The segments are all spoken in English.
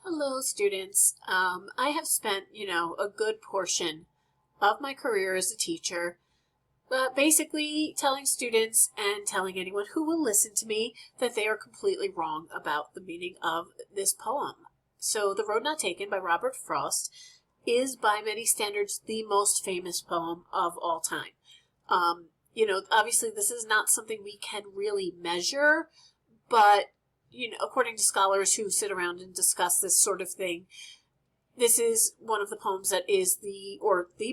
Hello, students. I have spent, a good portion of my career as a teacher, basically telling students and telling anyone who will listen to me that they are completely wrong about the meaning of this poem. So, The Road Not Taken by Robert Frost is, by many standards, the most famous poem of all time. Obviously, this is not something we can really measure, but according to scholars who sit around and discuss this sort of thing, this is one of the poems that is the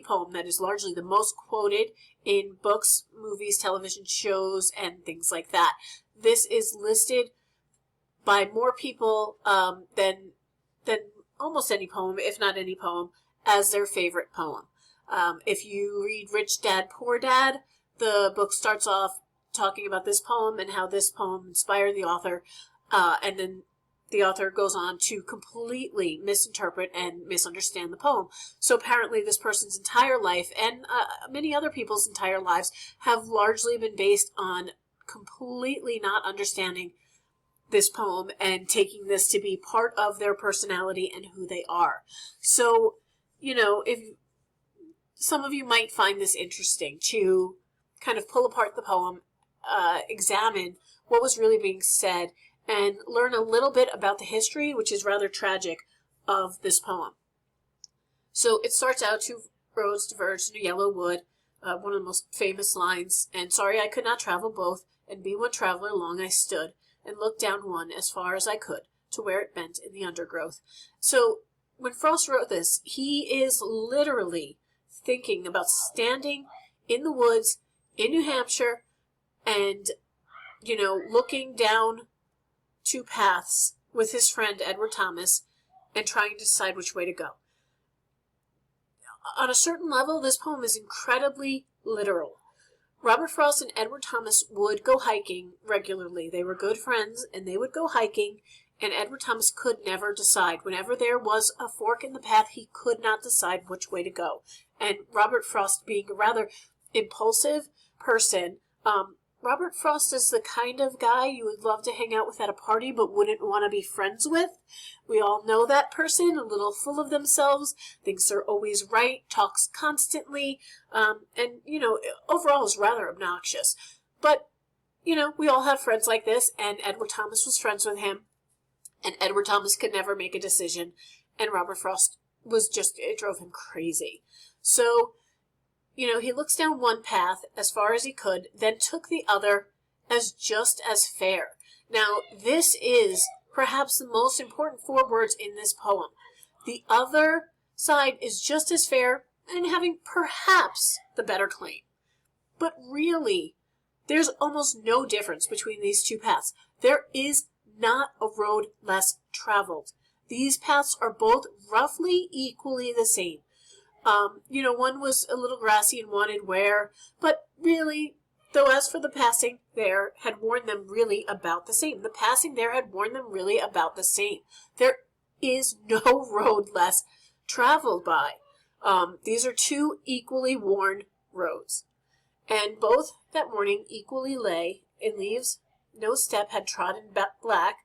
poem that is largely the most quoted in books, movies, television shows, and things like that. This is listed by more people than almost any poem, if not any poem, as their favorite poem. If you read Rich Dad, Poor Dad, the book starts off talking about this poem and how this poem inspired the author. And then the author goes on to completely misinterpret and misunderstand the poem. So apparently this person's entire life and many other people's entire lives have largely been based on completely not understanding this poem and taking this to be part of their personality and who they are. So, if some of you might find this interesting to kind of pull apart the poem, examine what was really being said, and learn a little bit about the history, which is rather tragic, of this poem. So it starts out, two roads diverged in a yellow wood, one of the most famous lines, and sorry I could not travel both, and be one traveler long I stood, and looked down one as far as I could, to where it bent in the undergrowth. So when Frost wrote this, he is literally thinking about standing in the woods in New Hampshire and, looking down two paths with his friend Edward Thomas and trying to decide which way to go. On a certain level, this poem is incredibly literal. Robert Frost and Edward Thomas would go hiking regularly. They were good friends and they would go hiking, and Edward Thomas could never decide. Whenever there was a fork in the path, he could not decide which way to go. And Robert Frost, being a rather impulsive person, Robert Frost is the kind of guy you would love to hang out with at a party but wouldn't want to be friends with. We all know that person, a little full of themselves, thinks they're always right, talks constantly, and, overall is rather obnoxious. But, we all have friends like this, and Edward Thomas was friends with him, and Edward Thomas could never make a decision, and Robert Frost it drove him crazy. So, he looks down one path as far as he could, then took the other as just as fair. Now, this is perhaps the most important four words in this poem. The other side is just as fair and having perhaps the better claim. But really, there's almost no difference between these two paths. There is not a road less traveled. These paths are both roughly equally the same. One was a little grassy and wanted wear, but really, though as for the passing there had worn them really about the same. The passing there had worn them really about the same. There is no road less traveled by. These are two equally worn roads, and both that morning equally lay in leaves no step had trodden black,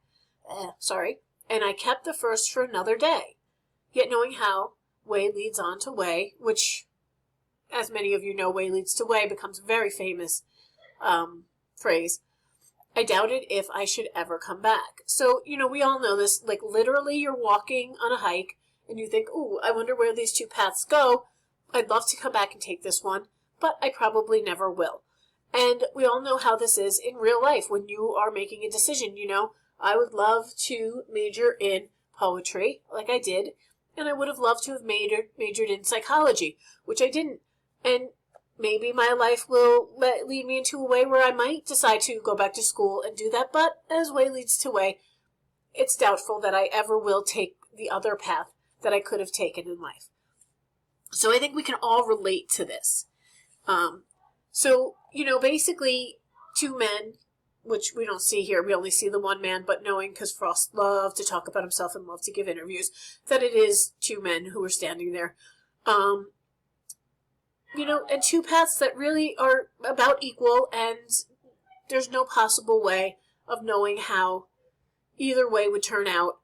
and I kept the first for another day, yet knowing how way leads on to way, which, as many of you know, way leads to way becomes a very famous phrase. I doubted if I should ever come back. So, we all know this, like literally you're walking on a hike and you think, ooh, I wonder where these two paths go. I'd love to come back and take this one, but I probably never will. And we all know how this is in real life when you are making a decision. I would love to major in poetry like I did, and I would have loved to have majored in psychology, which I didn't. And maybe my life will lead me into a way where I might decide to go back to school and do that. But as way leads to way, it's doubtful that I ever will take the other path that I could have taken in life. So I think we can all relate to this. Basically, two men, which we don't see here. We only see the one man, but knowing, because Frost loved to talk about himself and loved to give interviews, that it is two men who are standing there. And two paths that really are about equal, and there's no possible way of knowing how either way would turn out.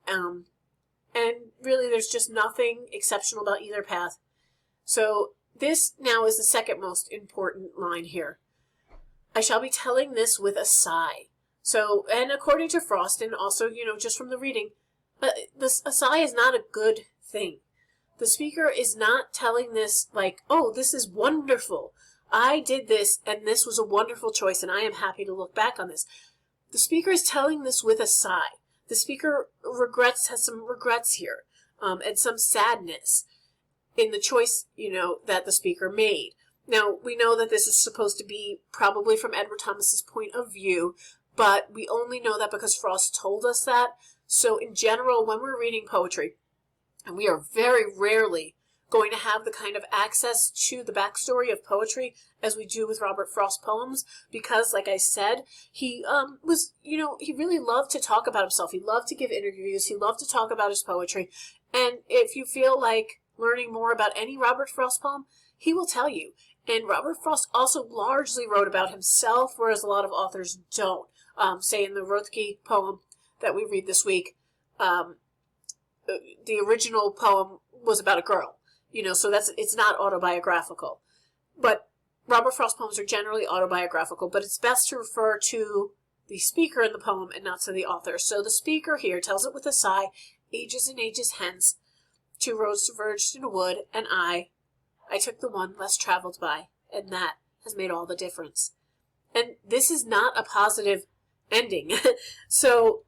And really, there's just nothing exceptional about either path. So this now is the second most important line here. I shall be telling this with a sigh. So, and according to Frost, and also, just from the reading, a sigh is not a good thing. The speaker is not telling this like, oh, this is wonderful. I did this, and this was a wonderful choice, and I am happy to look back on this. The speaker is telling this with a sigh. The speaker has some regrets here, and some sadness in the choice, that the speaker made. Now, we know that this is supposed to be probably from Edward Thomas's point of view, but we only know that because Frost told us that. So in general, when we're reading poetry, and we are very rarely going to have the kind of access to the backstory of poetry as we do with Robert Frost poems, because, like I said, he he really loved to talk about himself. He loved to give interviews. He loved to talk about his poetry. And if you feel like learning more about any Robert Frost poem, he will tell you. And Robert Frost also largely wrote about himself, whereas a lot of authors don't. Say in the Rothke poem that we read this week, the original poem was about a girl, so it's not autobiographical. But Robert Frost poems are generally autobiographical, but it's best to refer to the speaker in the poem and not to the author. So the speaker here tells it with a sigh, ages and ages hence, two roads diverged in a wood, and I took the one less traveled by, and that has made all the difference. And this is not a positive ending. So,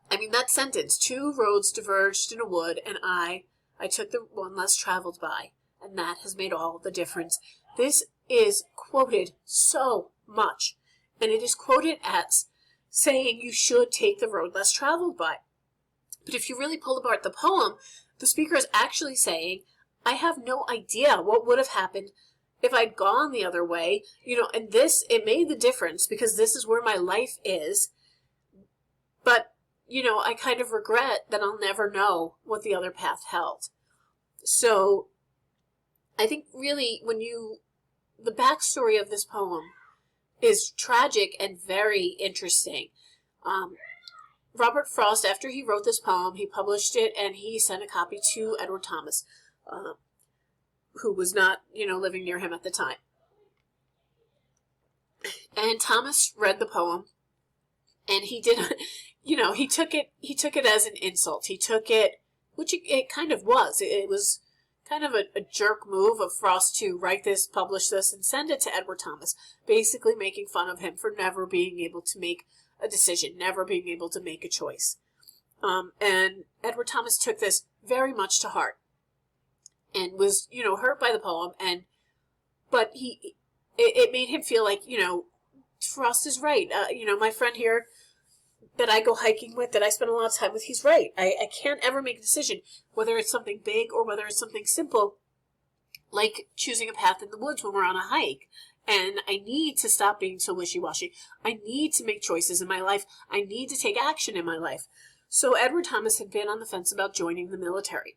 that sentence, two roads diverged in a wood, and I took the one less traveled by, and that has made all the difference. This is quoted so much, and it is quoted as saying you should take the road less traveled by. But if you really pull apart the poem, the speaker is actually saying, I have no idea what would have happened if I'd gone the other way, and it made the difference because this is where my life is. But, I kind of regret that I'll never know what the other path held. So I think really the backstory of this poem is tragic and very interesting. Robert Frost, after he wrote this poem, he published it and he sent a copy to Edward Thomas, who was not, living near him at the time. And Thomas read the poem, and he did, he took it as an insult. He took it, which it kind of was. It was kind of a jerk move of Frost to write this, publish this, and send it to Edward Thomas, basically making fun of him for never being able to make a decision, never being able to make a choice. And Edward Thomas took this very much to heart and was, hurt by the poem. But it made him feel like, Frost is right. My friend here that I go hiking with, that I spend a lot of time with, he's right. I can't ever make a decision, whether it's something big or whether it's something simple, like choosing a path in the woods when we're on a hike. And I need to stop being so wishy-washy. I need to make choices in my life. I need to take action in my life. So Edward Thomas had been on the fence about joining the military.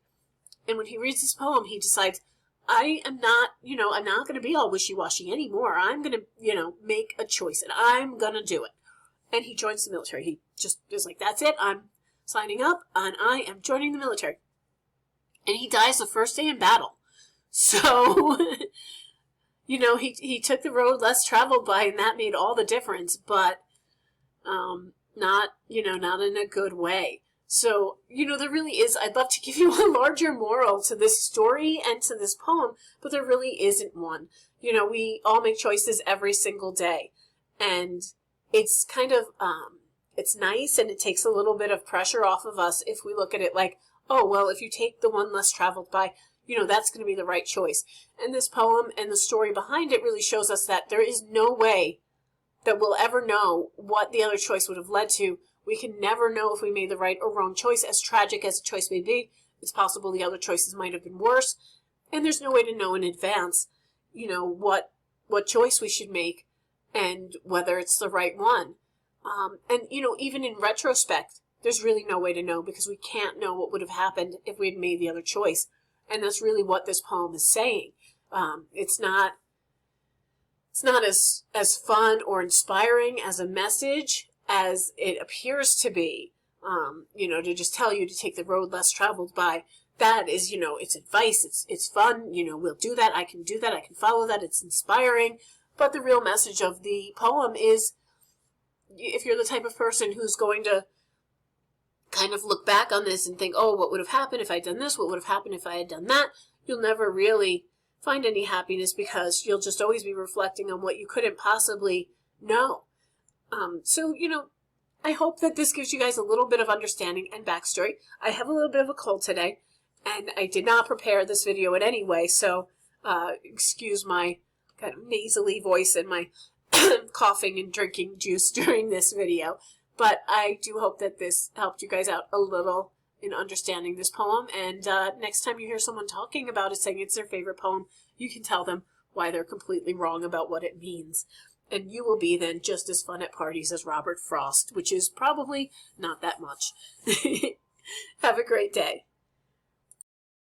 And when he reads this poem, he decides, I am not, I'm not going to be all wishy-washy anymore. I'm going to, make a choice, and I'm going to do it. And he joins the military. He just is like, that's it. I'm signing up, and I am joining the military. And he dies the first day in battle. So, he took the road less traveled by, and that made all the difference, but not in a good way. So, there really is, I'd love to give you a larger moral to this story and to this poem, but there really isn't one. We all make choices every single day, and it's kind of, it's nice, and it takes a little bit of pressure off of us if we look at it like, oh, well, if you take the one less traveled by, that's going to be the right choice. And this poem and the story behind it really shows us that there is no way that we'll ever know what the other choice would have led to. We can never know if we made the right or wrong choice. As tragic as a choice may be, it's possible the other choices might have been worse. And there's no way to know in advance, what choice we should make and whether it's the right one. And even in retrospect, there's really no way to know because we can't know what would have happened if we had made the other choice. And that's really what this poem is saying. It's not as fun or inspiring as a message as it appears to be. you know, to just tell you to take the road less traveled by. That is, you know, it's advice, it's fun, you know, we'll do that, I can do that, I can follow that, it's inspiring. But the real message of the poem is, if you're the type of person who's going to kind of look back on this and think, oh, what would have happened if I'd done this? What would have happened if I had done that? You'll never really find any happiness, because you'll just always be reflecting on what you couldn't possibly know. So, you know, I hope that this gives you guys a little bit of understanding and backstory. I have a little bit of a cold today, and I did not prepare this video in any way, so excuse my kind of nasally voice and my coughing and drinking juice during this video. But I do hope that this helped you guys out a little in understanding this poem. And next time you hear someone talking about it, saying it's their favorite poem, you can tell them why they're completely wrong about what it means. And you will be then just as fun at parties as Robert Frost, which is probably not that much. Have a great day.